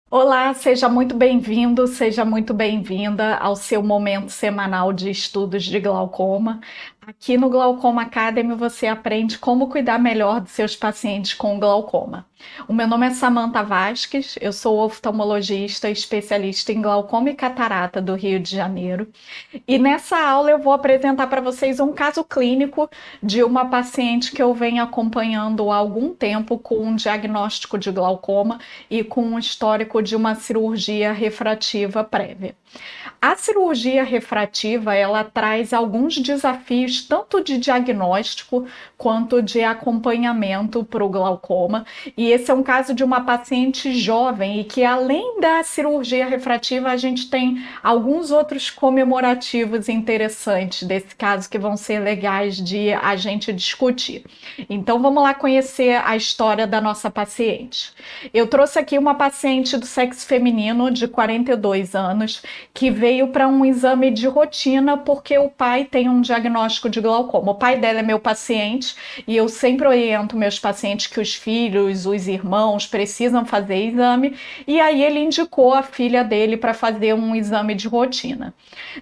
Olá, seja muito bem-vindo, seja muito bem-vinda ao seu momento semanal de estudos de glaucoma. Aqui no Glaucoma Academy você aprende como cuidar melhor dos seus pacientes com glaucoma. O meu nome é Samantha Vasques, eu sou oftalmologista especialista em glaucoma e catarata do Rio de Janeiro. E nessa aula eu vou apresentar para vocês um caso clínico de uma paciente que eu venho acompanhando há algum tempo com um diagnóstico de glaucoma e com um histórico de uma cirurgia refrativa prévia. A cirurgia refrativa, ela traz alguns desafios tanto de diagnóstico quanto de acompanhamento para o glaucoma, e esse é um caso de uma paciente jovem e que além da cirurgia refrativa, a gente tem alguns outros comemorativos interessantes desse caso que vão ser legais de a gente discutir. Então vamos lá conhecer a história da nossa paciente. Eu trouxe aqui uma paciente do sexo feminino de 42 anos que veio para um exame de rotina porque o pai tem um diagnóstico de glaucoma. O pai dela é meu paciente e eu sempre oriento meus pacientes que os filhos, os irmãos precisam fazer exame, e aí ele indicou a filha dele para fazer um exame de rotina.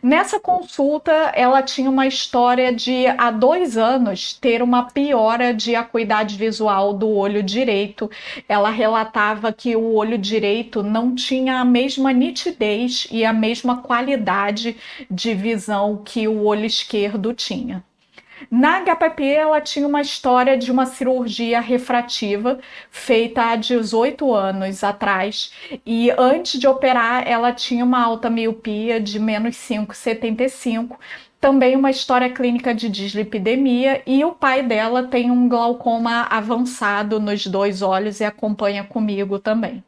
Nessa consulta, ela tinha uma história de há 2 anos ter uma piora de acuidade visual do olho direito. Ela relatava que o olho direito não tinha a mesma nitidez e a mesma qualidade de visão que o olho esquerdo tinha. Na HPP, ela tinha uma história de uma cirurgia refrativa feita há 18 anos atrás, e antes de operar, ela tinha uma alta miopia de menos 5,75, também uma história clínica de dislipidemia, e o pai dela tem um glaucoma avançado nos dois olhos e acompanha comigo também.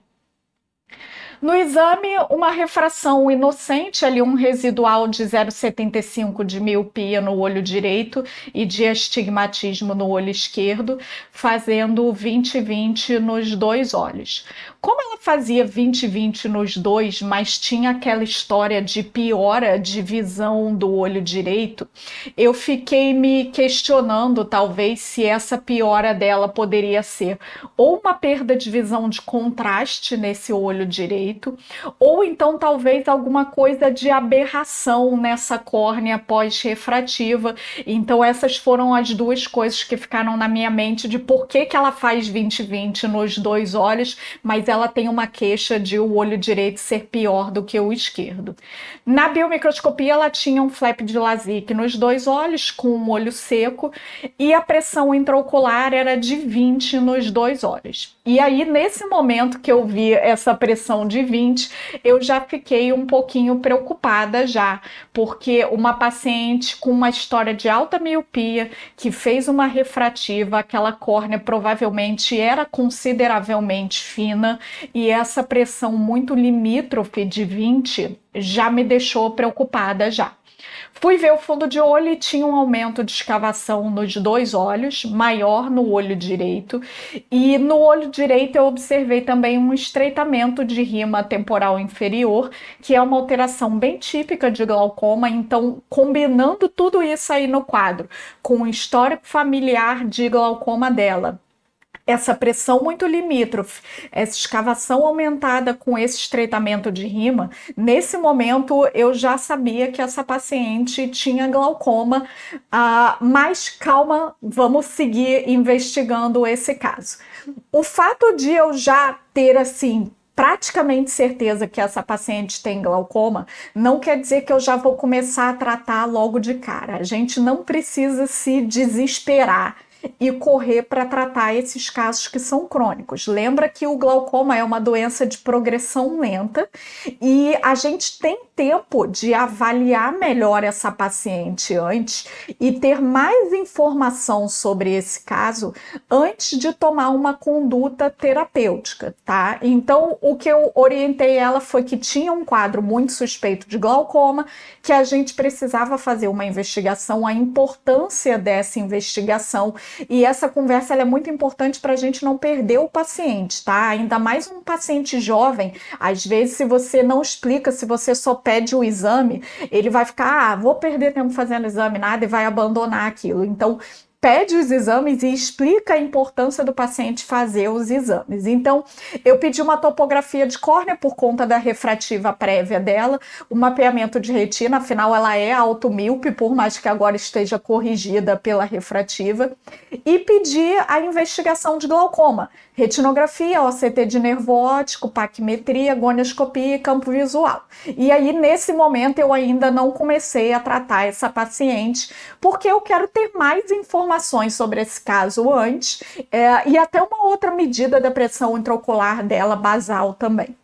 No exame, uma refração inocente, ali um residual de 0,75 de miopia no olho direito e de astigmatismo no olho esquerdo, fazendo 20/20 nos dois olhos. Como ela fazia 20/20 nos dois, mas tinha aquela história de piora de visão do olho direito, eu fiquei me questionando talvez se essa piora dela poderia ser ou uma perda de visão de contraste nesse olho direito, ou então talvez alguma coisa de aberração nessa córnea pós-refrativa. Então essas foram as duas coisas que ficaram na minha mente de por que ela faz 20/20 nos dois olhos, mas ela tem uma queixa de o olho direito ser pior do que o esquerdo. Na biomicroscopia, ela tinha um flap de LASIK nos dois olhos, com um olho seco, e a pressão intraocular era de 20 nos dois olhos. E aí, nesse momento que eu vi essa pressão de 20, eu já fiquei um pouquinho preocupada já, porque uma paciente com uma história de alta miopia, que fez uma refrativa, aquela córnea provavelmente era consideravelmente fina, e essa pressão muito limítrofe de 20 já me deixou preocupada já. Fui ver o fundo de olho e tinha um aumento de escavação nos dois olhos, maior no olho direito, e no olho direito eu observei também um estreitamento de rima temporal inferior, que é uma alteração bem típica de glaucoma. Então, combinando tudo isso aí no quadro, com o histórico familiar de glaucoma dela, essa pressão muito limítrofe, essa escavação aumentada com esse estreitamento de rima, nesse momento eu já sabia que essa paciente tinha glaucoma, mas calma, vamos seguir investigando esse caso. O fato de eu já ter assim praticamente certeza que essa paciente tem glaucoma, não quer dizer que eu já vou começar a tratar logo de cara. A gente não precisa se desesperar e correr para tratar esses casos que são crônicos. Lembra que o glaucoma é uma doença de progressão lenta e a gente tem tempo de avaliar melhor essa paciente antes e ter mais informação sobre esse caso antes de tomar uma conduta terapêutica, tá? Então, o que eu orientei ela foi que tinha um quadro muito suspeito de glaucoma, que a gente precisava fazer uma investigação, a importância dessa investigação, e essa conversa ela é muito importante para a gente não perder o paciente, tá? Ainda mais um paciente jovem, às vezes se você não explica, se você só pede o exame, ele vai ficar, vou perder tempo fazendo exame, nada, e vai abandonar aquilo. Então, pede os exames e explica a importância do paciente fazer os exames. Então, eu pedi uma topografia de córnea por conta da refrativa prévia dela, o mapeamento de retina, afinal ela é automíope, por mais que agora esteja corrigida pela refrativa, e pedi a investigação de glaucoma, retinografia, OCT de nervo óptico, paquimetria, gonioscopia e campo visual. E aí, nesse momento, eu ainda não comecei a tratar essa paciente, porque eu quero ter mais informações sobre esse caso antes, e até uma outra medida da pressão intraocular dela basal também.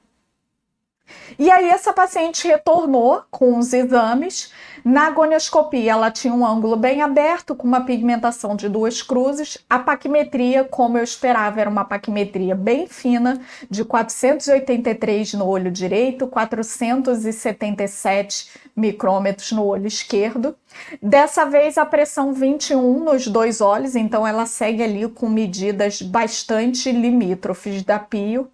E aí essa paciente retornou com os exames. Na gonioscopia, ela tinha um ângulo bem aberto, com uma pigmentação de 2 cruzes. A paquimetria, como eu esperava, era uma paquimetria bem fina, de 483 no olho direito, 477 micrômetros no olho esquerdo. Dessa vez, a pressão 21 nos 2 olhos, então ela segue ali com medidas bastante limítrofes da pio.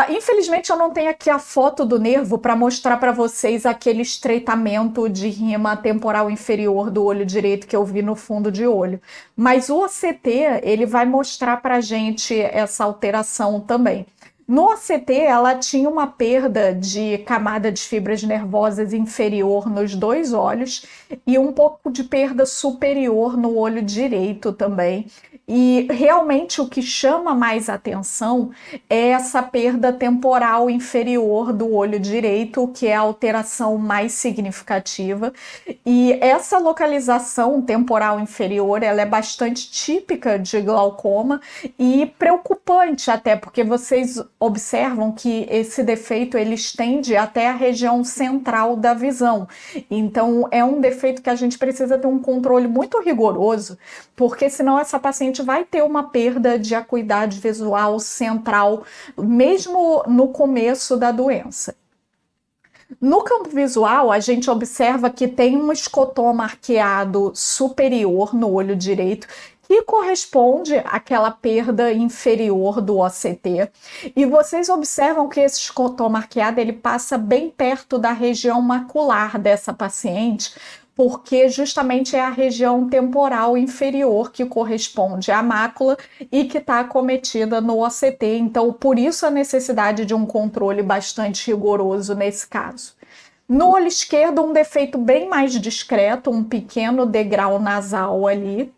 Infelizmente eu não tenho aqui a foto do nervo para mostrar para vocês aquele estreitamento de rima temporal inferior do olho direito que eu vi no fundo de olho. Mas o OCT, ele vai mostrar para a gente essa alteração também. No OCT, ela tinha uma perda de camada de fibras nervosas inferior nos 2 olhos e um pouco de perda superior no olho direito também. E realmente o que chama mais atenção é essa perda temporal inferior do olho direito, que é a alteração mais significativa. E essa localização temporal inferior, ela é bastante típica de glaucoma e preocupante até, porque vocês observam que esse defeito ele estende até a região central da visão. Então é um defeito que a gente precisa ter um controle muito rigoroso, porque senão essa paciente vai ter uma perda de acuidade visual central, mesmo no começo da doença. No campo visual, a gente observa que tem um escotoma arqueado superior no olho direito, que corresponde àquela perda inferior do OCT. E vocês observam que esse escotoma arqueado ele passa bem perto da região macular dessa paciente, porque justamente é a região temporal inferior que corresponde à mácula e que está acometida no OCT. Então, por isso a necessidade de um controle bastante rigoroso nesse caso. No olho esquerdo, um defeito bem mais discreto, um pequeno degrau nasal ali.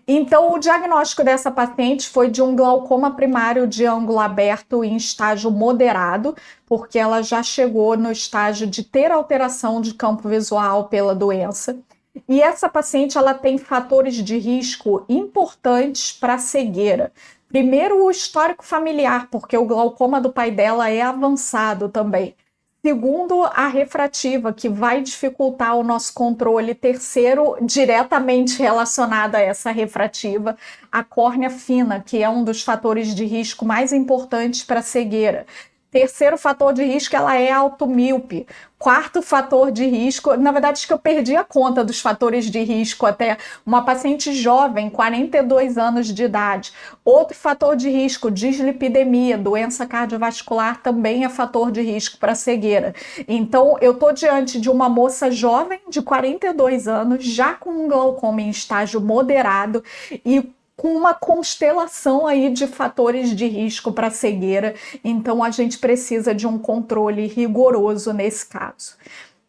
Então, o diagnóstico dessa paciente foi de um glaucoma primário de ângulo aberto em estágio moderado, porque ela já chegou no estágio de ter alteração de campo visual pela doença. E essa paciente ela tem fatores de risco importantes para cegueira. Primeiro, o histórico familiar, porque o glaucoma do pai dela é avançado também. Segundo, a refrativa, que vai dificultar o nosso controle. Terceiro, diretamente relacionado a essa refrativa, a córnea fina, que é um dos fatores de risco mais importantes para a cegueira. Terceiro fator de risco, ela é automíope. Quarto fator de risco, na verdade acho que eu perdi a conta dos fatores de risco até, uma paciente jovem, 42 anos de idade. Outro fator de risco, dislipidemia, doença cardiovascular também é fator de risco para cegueira. Então eu estou diante de uma moça jovem de 42 anos, já com um glaucoma em estágio moderado e com uma constelação aí de fatores de risco para cegueira, então a gente precisa de um controle rigoroso nesse caso.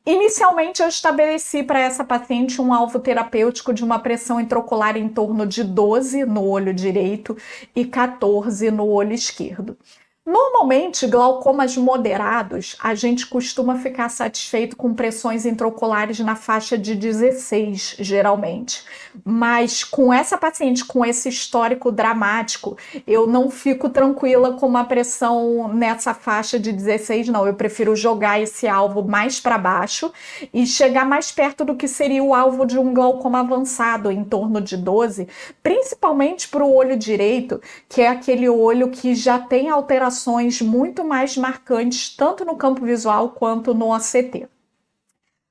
Inicialmente, eu estabeleci para essa paciente um alvo terapêutico de uma pressão intraocular em torno de 12 no olho direito e 14 no olho esquerdo. Normalmente, glaucomas moderados, a gente costuma ficar satisfeito com pressões intraoculares na faixa de 16, geralmente. Mas com essa paciente, com esse histórico dramático, eu não fico tranquila com uma pressão nessa faixa de 16, não. Eu prefiro jogar esse alvo mais para baixo e chegar mais perto do que seria o alvo de um glaucoma avançado, em torno de 12, principalmente para o olho direito, que é aquele olho que já tem alterações muito mais marcantes, tanto no campo visual quanto no OCT.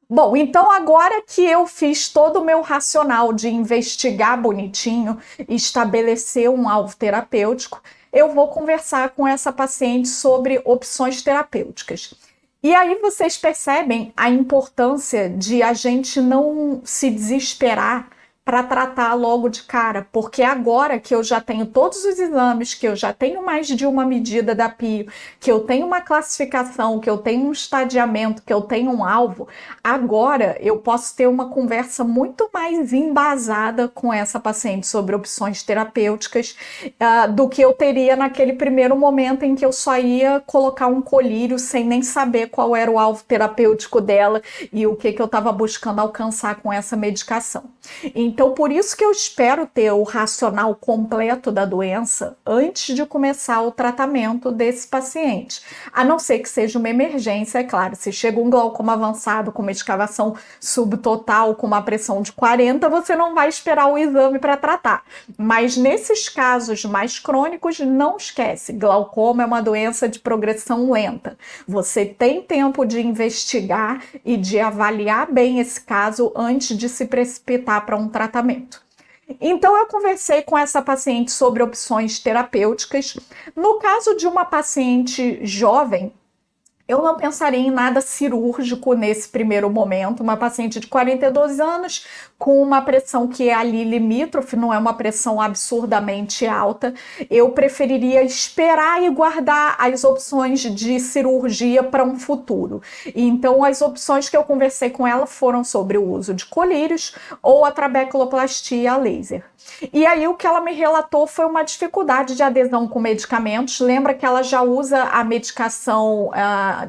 Bom, então agora que eu fiz todo o meu racional de investigar bonitinho e estabelecer um alvo terapêutico, eu vou conversar com essa paciente sobre opções terapêuticas. E aí vocês percebem a importância de a gente não se desesperar para tratar logo de cara, porque agora que eu já tenho todos os exames, que eu já tenho mais de uma medida da PIO, que eu tenho uma classificação, que eu tenho um estadiamento, que eu tenho um alvo, agora eu posso ter uma conversa muito mais embasada com essa paciente sobre opções terapêuticas do que eu teria naquele primeiro momento em que eu só ia colocar um colírio sem nem saber qual era o alvo terapêutico dela e o que eu estava buscando alcançar com essa medicação. Então, por isso que eu espero ter o racional completo da doença antes de começar o tratamento desse paciente. A não ser que seja uma emergência, é claro. Se chega um glaucoma avançado com uma escavação subtotal, com uma pressão de 40, você não vai esperar o exame para tratar. Mas nesses casos mais crônicos, não esquece, glaucoma é uma doença de progressão lenta. Você tem tempo de investigar e de avaliar bem esse caso antes de se precipitar para um tratamento. Então, eu conversei com essa paciente sobre opções terapêuticas. No caso de uma paciente jovem, eu não pensaria em nada cirúrgico nesse primeiro momento. Uma paciente de 42 anos com uma pressão que é ali limítrofe, não é uma pressão absurdamente alta. Eu preferiria esperar e guardar as opções de cirurgia para um futuro. Então, as opções que eu conversei com ela foram sobre o uso de colírios ou a trabeculoplastia a laser. E aí o que ela me relatou foi uma dificuldade de adesão com medicamentos. Lembra que ela já usa a medicação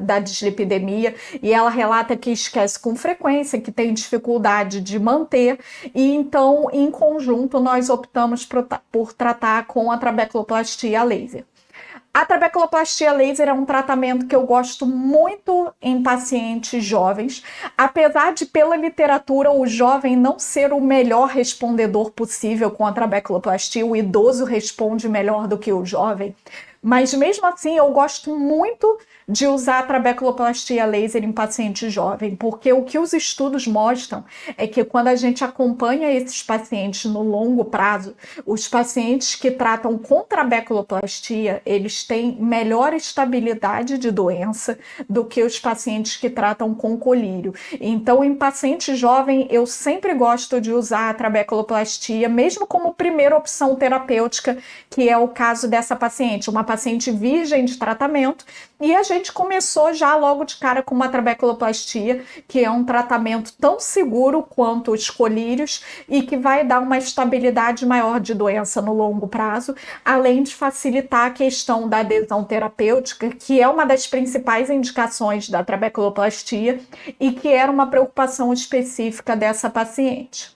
da dislipidemia e ela relata que esquece com frequência, que tem dificuldade de manter. E então, em conjunto, nós optamos por tratar com a trabeculoplastia laser. A trabeculoplastia laser é um tratamento que eu gosto muito em pacientes jovens, apesar de, pela literatura, o jovem não ser o melhor respondedor possível com a trabeculoplastia, o idoso responde melhor do que o jovem. Mas mesmo assim, eu gosto muito de usar a trabeculoplastia laser em paciente jovem, porque o que os estudos mostram é que quando a gente acompanha esses pacientes no longo prazo, os pacientes que tratam com trabeculoplastia, eles têm melhor estabilidade de doença do que os pacientes que tratam com colírio. Então, em paciente jovem, eu sempre gosto de usar a trabeculoplastia, mesmo como primeira opção terapêutica, que é o caso dessa paciente, uma paciente virgem de tratamento, e a gente começou já logo de cara com uma trabeculoplastia, que é um tratamento tão seguro quanto os colírios e que vai dar uma estabilidade maior de doença no longo prazo, além de facilitar a questão da adesão terapêutica, que é uma das principais indicações da trabeculoplastia e que era uma preocupação específica dessa paciente.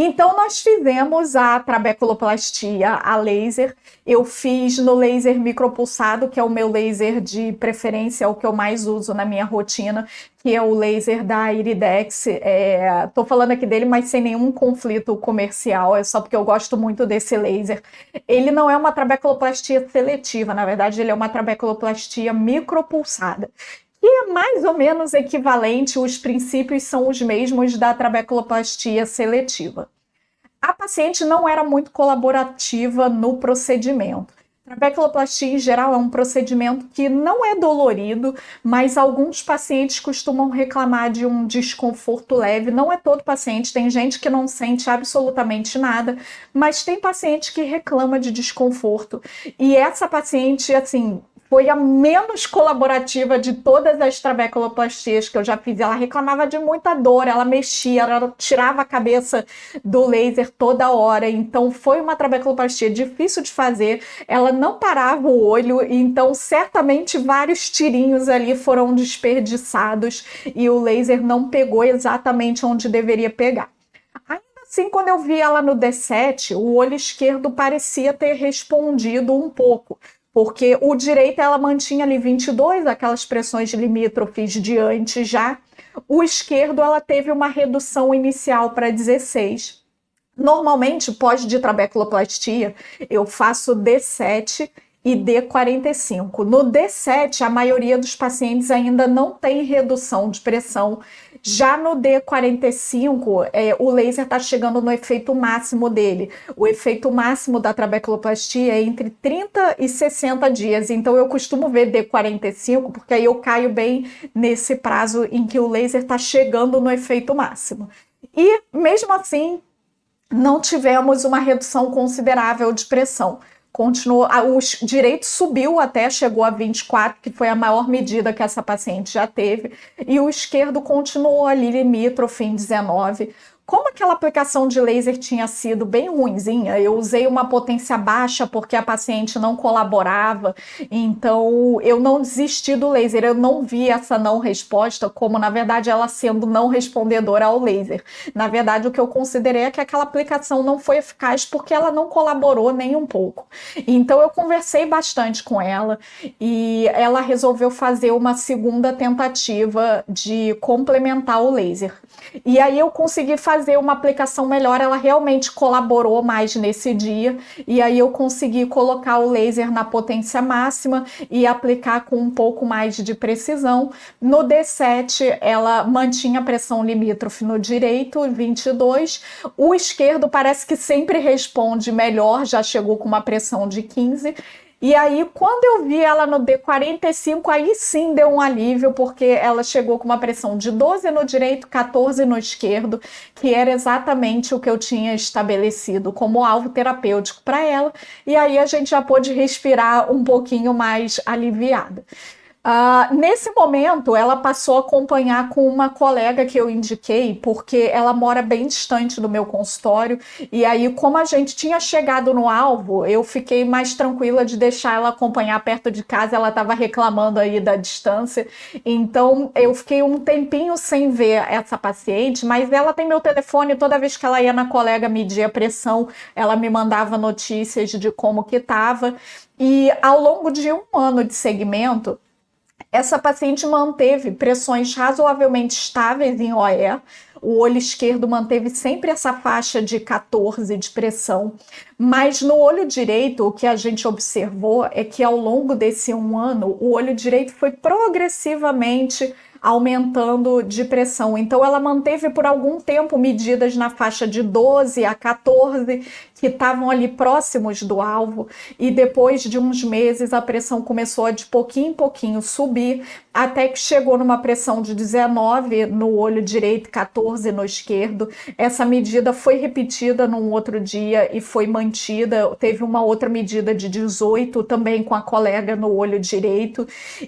Então, nós fizemos a trabeculoplastia a laser. Eu fiz no laser micropulsado, que é o meu laser de preferência, é o que eu mais uso na minha rotina, que é o laser da Iridex. Tô falando aqui dele, mas sem nenhum conflito comercial, é só porque eu gosto muito desse laser. Ele não é uma trabeculoplastia seletiva, na verdade, ele é uma trabeculoplastia micropulsada, que é mais ou menos equivalente, os princípios são os mesmos da trabeculoplastia seletiva. A paciente não era muito colaborativa no procedimento. Trabeculoplastia, em geral, é um procedimento que não é dolorido, mas alguns pacientes costumam reclamar de um desconforto leve. Não é todo paciente, tem gente que não sente absolutamente nada, mas tem paciente que reclama de desconforto. E essa paciente, assim, foi a menos colaborativa de todas as trabeculoplastias que eu já fiz. Ela reclamava de muita dor, ela mexia, ela tirava a cabeça do laser toda hora. Então foi uma trabeculoplastia difícil de fazer. Ela não parava o olho, então certamente vários tirinhos ali foram desperdiçados e o laser não pegou exatamente onde deveria pegar. Assim, quando eu vi ela no D7, o olho esquerdo parecia ter respondido um pouco, porque o direito ela mantinha ali 22, aquelas pressões limítrofes de antes já. O esquerdo ela teve uma redução inicial para 16. Normalmente, pós de trabeculoplastia, eu faço D7 e D45. No D7, a maioria dos pacientes ainda não tem redução de pressão. Já no D45, o laser está chegando no efeito máximo dele. O efeito máximo da trabeculoplastia é entre 30 e 60 dias. Então, eu costumo ver D45, porque aí eu caio bem nesse prazo em que o laser está chegando no efeito máximo. E, mesmo assim, não tivemos uma redução considerável de pressão. Continuou, o direito subiu até, chegou a 24, que foi a maior medida que essa paciente já teve, e o esquerdo continuou ali limítrofe em 19. Como aquela aplicação de laser tinha sido bem ruinzinha, eu usei uma potência baixa porque a paciente não colaborava, então eu não desisti do laser, eu não vi essa não resposta como, na verdade, ela sendo não respondedora ao laser. Na verdade, o que eu considerei é que aquela aplicação não foi eficaz porque ela não colaborou nem um pouco. Então eu conversei bastante com ela e ela resolveu fazer uma segunda tentativa de complementar o laser. E aí eu consegui fazer uma aplicação melhor, ela realmente colaborou mais nesse dia, e aí eu consegui colocar o laser na potência máxima e aplicar com um pouco mais de precisão. No D7, ela mantinha a pressão limítrofe no direito, 22. O esquerdo parece que sempre responde melhor, já chegou com uma pressão de 15. E aí, quando eu vi ela no D45, aí sim deu um alívio, porque ela chegou com uma pressão de 12 no direito, 14 no esquerdo, que era exatamente o que eu tinha estabelecido como alvo terapêutico para ela. E aí a gente já pôde respirar um pouquinho mais aliviada. Nesse momento, ela passou a acompanhar com uma colega que eu indiquei, porque ela mora bem distante do meu consultório, e aí, como a gente tinha chegado no alvo, eu fiquei mais tranquila de deixar ela acompanhar perto de casa, ela estava reclamando aí da distância, então eu fiquei um tempinho sem ver essa paciente, mas ela tem meu telefone, toda vez que ela ia na colega medir a pressão, ela me mandava notícias de como que estava, e ao longo de um ano de segmento, essa paciente manteve pressões razoavelmente estáveis em OE. O olho esquerdo manteve sempre essa faixa de 14 de pressão, mas no olho direito, o que a gente observou é que ao longo desse um ano, o olho direito foi progressivamente aumentando de pressão. Então, ela manteve por algum tempo medidas na faixa de 12 a 14, que estavam ali próximos do alvo, e depois de uns meses a pressão começou a de pouquinho em pouquinho subir, até que chegou numa pressão de 19 no olho direito, 14 no esquerdo. Essa medida foi repetida num outro dia e foi mantida. Teve uma outra medida de 18 também com a colega no olho direito.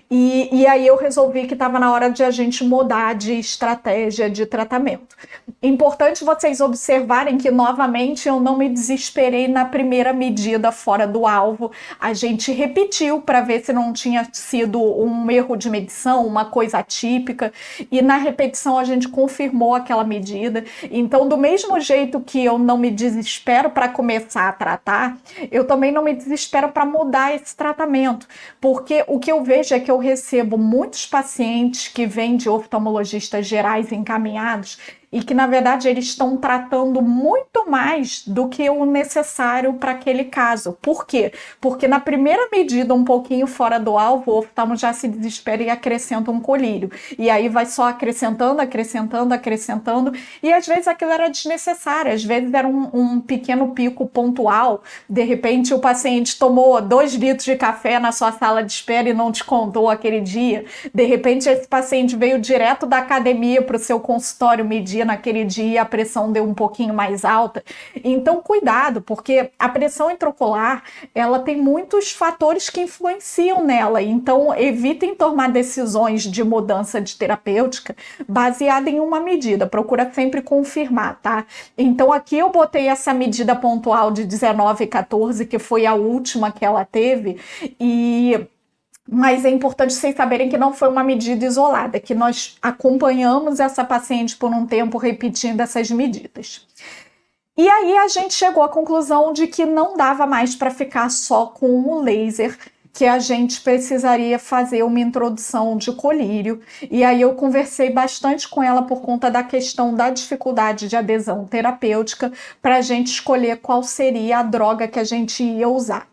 E aí eu resolvi que estava na hora de a gente mudar de estratégia de tratamento. Importante vocês observarem que, novamente, eu não me desesperei na primeira medida fora do alvo. A gente repetiu para ver se não tinha sido um erro de medição, uma coisa atípica, e na repetição a gente confirmou aquela medida. Então, do mesmo jeito que eu não me desespero para começar a tratar, eu também não me desespero para mudar esse tratamento, porque o que eu vejo é que eu recebo muitos pacientes que vêm de oftalmologistas gerais encaminhados e que, na verdade, eles estão tratando muito mais do que o necessário para aquele caso. Por quê? Porque na primeira medida, um pouquinho fora do alvo, o oftalmo já se desespera e acrescenta um colírio. E aí vai só acrescentando, acrescentando, acrescentando, e às vezes aquilo era desnecessário, às vezes era um pequeno pico pontual, de repente o paciente tomou 2 litros de café na sua sala de espera e não te contou aquele dia, de repente esse paciente veio direto da academia para o seu consultório medir naquele dia, a pressão deu um pouquinho mais alta. Então, cuidado, porque a pressão intraocular, ela tem muitos fatores que influenciam nela. Então, evitem tomar decisões de mudança de terapêutica baseada em uma medida. Procura sempre confirmar, tá? Então, aqui eu botei essa medida pontual de 19 e 14, que foi a última que ela teve, mas é importante vocês saberem que não foi uma medida isolada, que nós acompanhamos essa paciente por um tempo repetindo essas medidas. E aí a gente chegou à conclusão de que não dava mais para ficar só com o laser, que a gente precisaria fazer uma introdução de colírio. E aí eu conversei bastante com ela por conta da questão da dificuldade de adesão terapêutica, para a gente escolher qual seria a droga que a gente ia usar.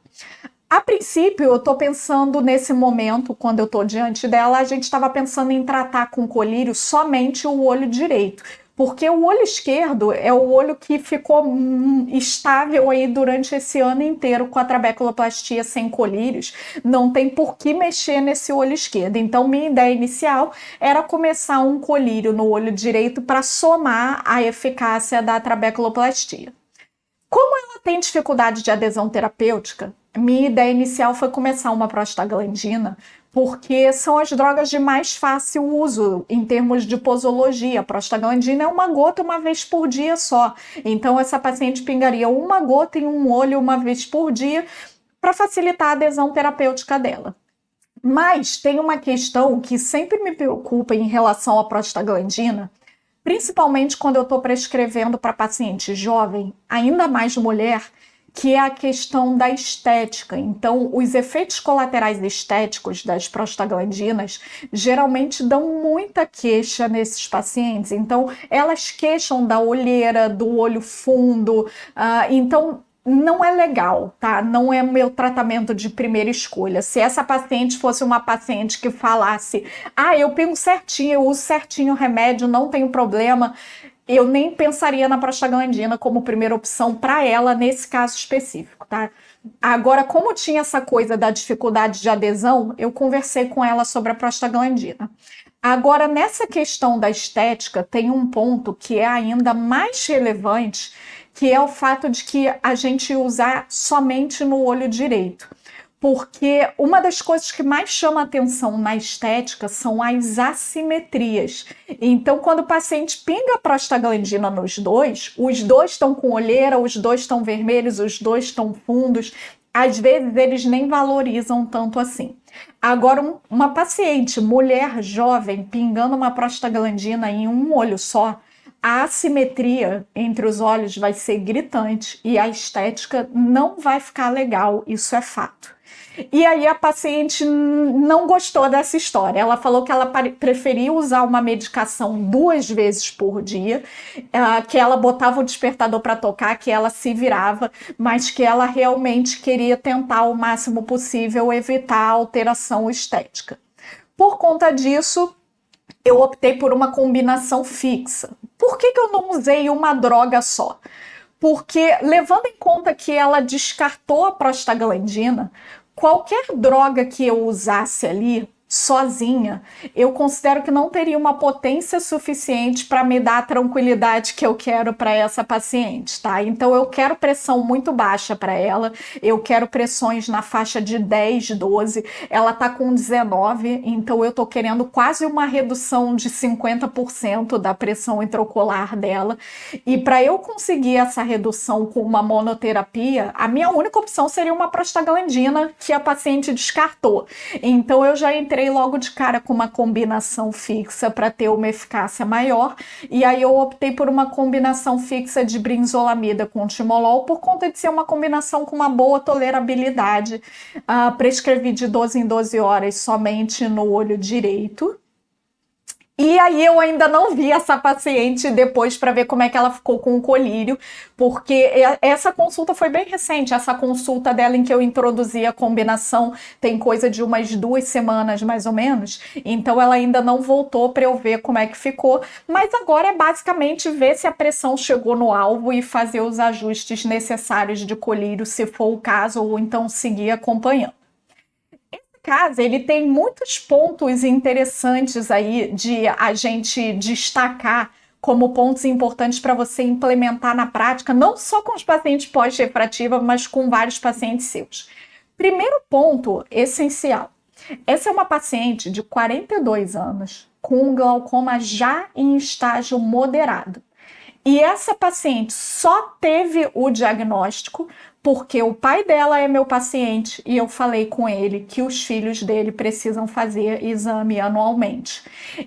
A princípio, eu estou pensando nesse momento, quando eu estou diante dela, a gente estava pensando em tratar com colírio somente o olho direito. Porque o olho esquerdo é o olho que ficou estável aí durante esse ano inteiro com a trabeculoplastia sem colírios. Não tem por que mexer nesse olho esquerdo. Então, minha ideia inicial era começar um colírio no olho direito para somar a eficácia da trabeculoplastia. Como ela tem dificuldade de adesão terapêutica, minha ideia inicial foi começar uma prostaglandina, porque são as drogas de mais fácil uso em termos de posologia. A prostaglandina é uma gota uma vez por dia só. Então, essa paciente pingaria uma gota em um olho uma vez por dia para facilitar a adesão terapêutica dela. Mas tem uma questão que sempre me preocupa em relação à prostaglandina, principalmente quando eu estou prescrevendo para paciente jovem, ainda mais mulher, que é a questão da estética. Então, os efeitos colaterais estéticos das prostaglandinas geralmente dão muita queixa nesses pacientes. Então, elas queixam da olheira, do olho fundo. Então, não é legal, tá? Não é meu tratamento de primeira escolha. Se essa paciente fosse uma paciente que falasse, eu pingo certinho, eu uso certinho o remédio, não tenho problema, eu nem pensaria na prostaglandina como primeira opção para ela nesse caso específico, tá? Agora, como tinha essa coisa da dificuldade de adesão, eu conversei com ela sobre a prostaglandina. Agora, nessa questão da estética, tem um ponto que é ainda mais relevante, que é o fato de que a gente usar somente no olho direito. Porque uma das coisas que mais chama atenção na estética são as assimetrias. Então, quando o paciente pinga a prostaglandina nos dois, os dois estão com olheira, os dois estão vermelhos, os dois estão fundos. Às vezes, eles nem valorizam tanto assim. Agora, uma paciente, mulher jovem, pingando uma prostaglandina em um olho só, a assimetria entre os olhos vai ser gritante e a estética não vai ficar legal, isso é fato. E aí a paciente não gostou dessa história. Ela falou que ela preferia usar uma medicação 2 vezes por dia, que ela botava o despertador para tocar, que ela se virava, mas que ela realmente queria tentar o máximo possível evitar a alteração estética. Por conta disso, eu optei por uma combinação fixa. Por que eu não usei uma droga só? Porque, levando em conta que ela descartou a prostaglandina, qualquer droga que eu usasse ali, sozinha, eu considero que não teria uma potência suficiente para me dar a tranquilidade que eu quero para essa paciente, tá? Então eu quero pressão muito baixa para ela, eu quero pressões na faixa de 10, 12, ela tá com 19, então eu tô querendo quase uma redução de 50% da pressão intraocular dela, e para eu conseguir essa redução com uma monoterapia, a minha única opção seria uma prostaglandina que a paciente descartou. Então eu já entrei logo de cara com uma combinação fixa para ter uma eficácia maior, e aí eu optei por uma combinação fixa de brinzolamida com timolol por conta de ser uma combinação com uma boa tolerabilidade. Prescrevi de 12 em 12 horas somente no olho direito. E aí eu ainda não vi essa paciente depois para ver como é que ela ficou com o colírio, porque essa consulta foi bem recente, essa consulta dela em que eu introduzi a combinação tem coisa de umas 2 semanas mais ou menos, então ela ainda não voltou para eu ver como é que ficou, mas agora é basicamente ver se a pressão chegou no alvo e fazer os ajustes necessários de colírio, se for o caso, ou então seguir acompanhando. Caso, ele tem muitos pontos interessantes aí de a gente destacar como pontos importantes para você implementar na prática, não só com os pacientes pós-refrativa, mas com vários pacientes seus. Primeiro ponto essencial. Essa é uma paciente de 42 anos com um glaucoma já em estágio moderado. E essa paciente só teve o diagnóstico porque o pai dela é meu paciente e eu falei com ele que os filhos dele precisam fazer exame anualmente.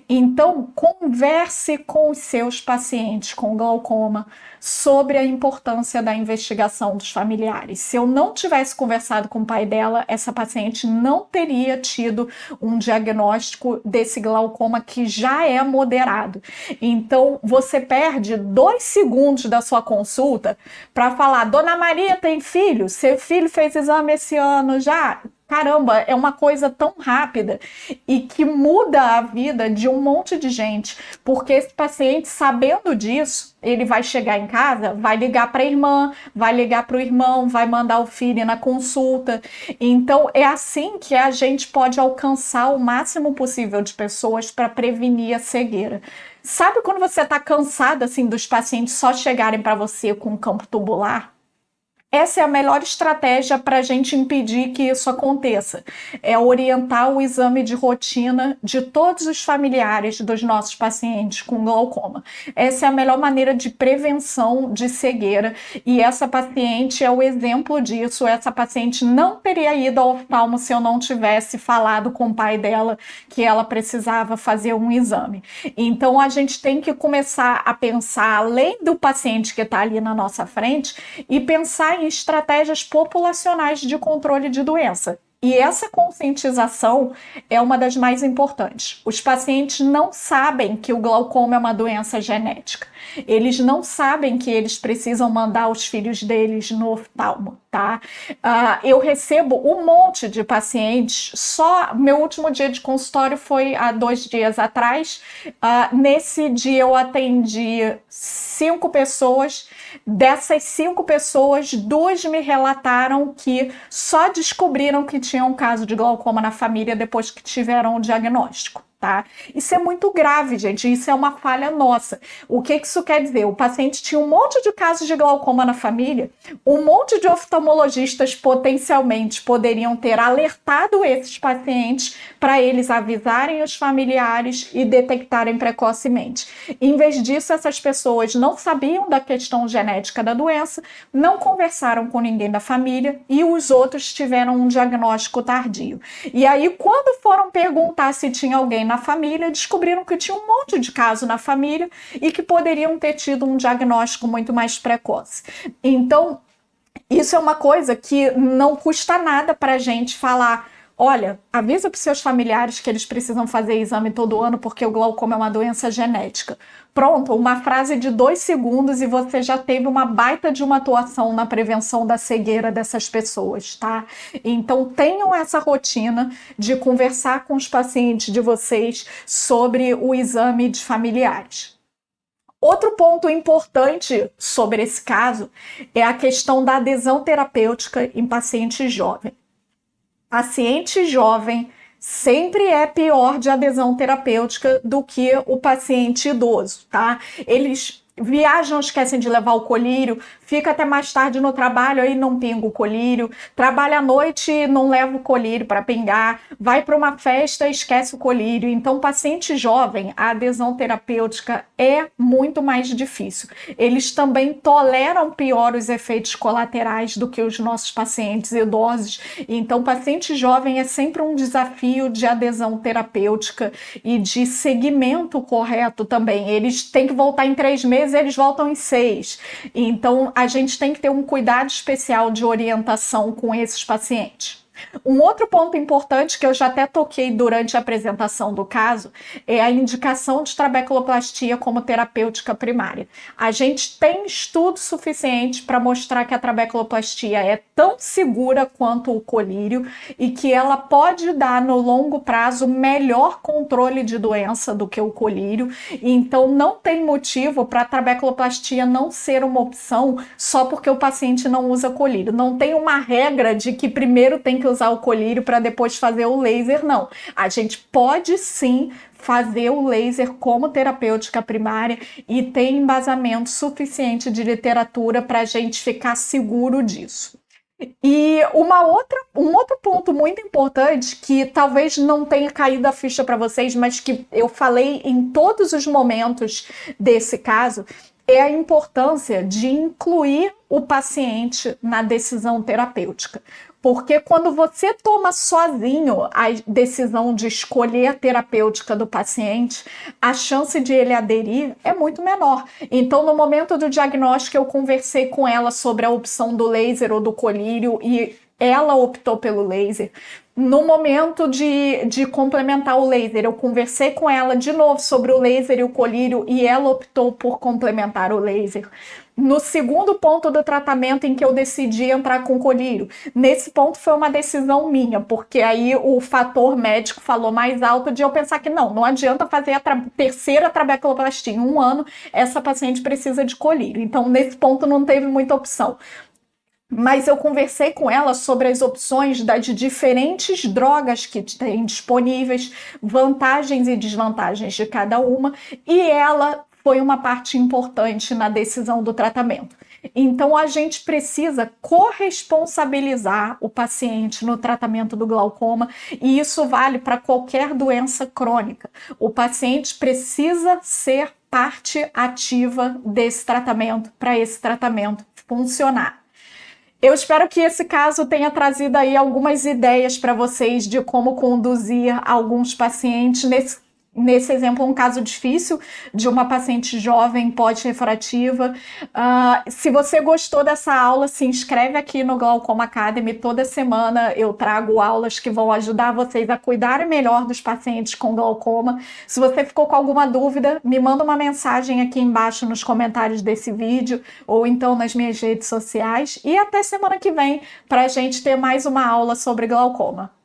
Então, converse com os seus pacientes com glaucoma sobre a importância da investigação dos familiares. Se eu não tivesse conversado com o pai dela, essa paciente não teria tido um diagnóstico desse glaucoma que já é moderado. Então, você perde 2 segundos da sua consulta para falar: Dona Maria tem seu filho fez exame esse ano já? Caramba, é uma coisa tão rápida e que muda a vida de um monte de gente, porque esse paciente, sabendo disso, ele vai chegar em casa, vai ligar para a irmã, vai ligar para o irmão, vai mandar o filho na consulta. Então, é assim que a gente pode alcançar o máximo possível de pessoas para prevenir a cegueira. Sabe quando você está cansado assim dos pacientes só chegarem para você com um campo tubular? Essa é a melhor estratégia para a gente impedir que isso aconteça. É orientar o exame de rotina de todos os familiares dos nossos pacientes com glaucoma. Essa é a melhor maneira de prevenção de cegueira e essa paciente é o exemplo disso. Essa paciente não teria ido ao oftalmo se eu não tivesse falado com o pai dela que ela precisava fazer um exame. Então a gente tem que começar a pensar além do paciente que está ali na nossa frente e pensar em estratégias populacionais de controle de doença. E essa conscientização é uma das mais importantes. Os pacientes não sabem que o glaucoma é uma doença genética. Eles não sabem que eles precisam mandar os filhos deles no oftalmo, tá? Eu recebo um monte de pacientes, só meu último dia de consultório foi há 2 dias atrás. Nesse dia eu atendi 5 pessoas. Dessas 5 pessoas, 2 me relataram que só descobriram que tinha um caso de glaucoma na família depois que tiveram o diagnóstico. Tá? Isso é muito grave, gente. Isso é uma falha nossa. O que isso quer dizer? O paciente tinha um monte de casos de glaucoma na família, um monte de oftalmologistas potencialmente poderiam ter alertado esses pacientes para eles avisarem os familiares e detectarem precocemente. Em vez disso, essas pessoas não sabiam da questão genética da doença, não conversaram com ninguém da família e os outros tiveram um diagnóstico tardio. E aí, quando foram perguntar se tinha alguém na família, descobriram que tinha um monte de casos na família e que poderiam ter tido um diagnóstico muito mais precoce. Então, isso é uma coisa que não custa nada para a gente falar. Olha, avisa para os seus familiares que eles precisam fazer exame todo ano porque o glaucoma é uma doença genética. Pronto, uma frase de 2 segundos e você já teve uma baita de uma atuação na prevenção da cegueira dessas pessoas, tá? Então tenham essa rotina de conversar com os pacientes de vocês sobre o exame de familiares. Outro ponto importante sobre esse caso é a questão da adesão terapêutica em paciente jovem. Paciente jovem sempre é pior de adesão terapêutica do que o paciente idoso, tá? Eles viajam, esquecem de levar o colírio, fica até mais tarde no trabalho, aí não pinga o colírio, trabalha à noite, não leva o colírio para pingar, vai para uma festa, esquece o colírio. Então, paciente jovem, a adesão terapêutica é muito mais difícil. Eles também toleram pior os efeitos colaterais do que os nossos pacientes idosos. Então, paciente jovem é sempre um desafio de adesão terapêutica e de segmento correto também. Eles têm que voltar em 3 meses, eles voltam em 6. Então, a gente tem que ter um cuidado especial de orientação com esses pacientes. Um outro ponto importante que eu já até toquei durante a apresentação do caso é a indicação de trabeculoplastia como terapêutica primária. A gente tem estudo suficiente para mostrar que a trabeculoplastia é tão segura quanto o colírio e que ela pode dar no longo prazo melhor controle de doença do que o colírio. Então não tem motivo para a trabeculoplastia não ser uma opção só porque o paciente não usa colírio. Não tem uma regra de que primeiro tem que usar o colírio para depois fazer o laser, não. A gente pode sim fazer o laser como terapêutica primária e tem embasamento suficiente de literatura para a gente ficar seguro disso. E um outro ponto muito importante que talvez não tenha caído a ficha para vocês, mas que eu falei em todos os momentos desse caso, é a importância de incluir o paciente na decisão terapêutica. Porque quando você toma sozinho a decisão de escolher a terapêutica do paciente, a chance de ele aderir é muito menor. Então, no momento do diagnóstico, eu conversei com ela sobre a opção do laser ou do colírio e ela optou pelo laser. No momento de complementar o laser, eu conversei com ela de novo sobre o laser e o colírio e ela optou por complementar o laser. No segundo ponto do tratamento em que eu decidi entrar com colírio, nesse ponto foi uma decisão minha, porque aí o fator médico falou mais alto de eu pensar que não adianta fazer a terceira trabeculoplastia em um ano, essa paciente precisa de colírio. Então, nesse ponto não teve muita opção. Mas eu conversei com ela sobre as opções das diferentes drogas que tem disponíveis, vantagens e desvantagens de cada uma, e ela foi uma parte importante na decisão do tratamento. Então, a gente precisa corresponsabilizar o paciente no tratamento do glaucoma, e isso vale para qualquer doença crônica. O paciente precisa ser parte ativa desse tratamento, para esse tratamento funcionar. Eu espero que esse caso tenha trazido aí algumas ideias para vocês de como conduzir alguns pacientes nesse exemplo, um caso difícil de uma paciente jovem pós-refrativa. Se você gostou dessa aula, se inscreve aqui no Glaucoma Academy. Toda semana eu trago aulas que vão ajudar vocês a cuidarem melhor dos pacientes com glaucoma. Se você ficou com alguma dúvida, me manda uma mensagem aqui embaixo nos comentários desse vídeo ou então nas minhas redes sociais. E até semana que vem para a gente ter mais uma aula sobre glaucoma.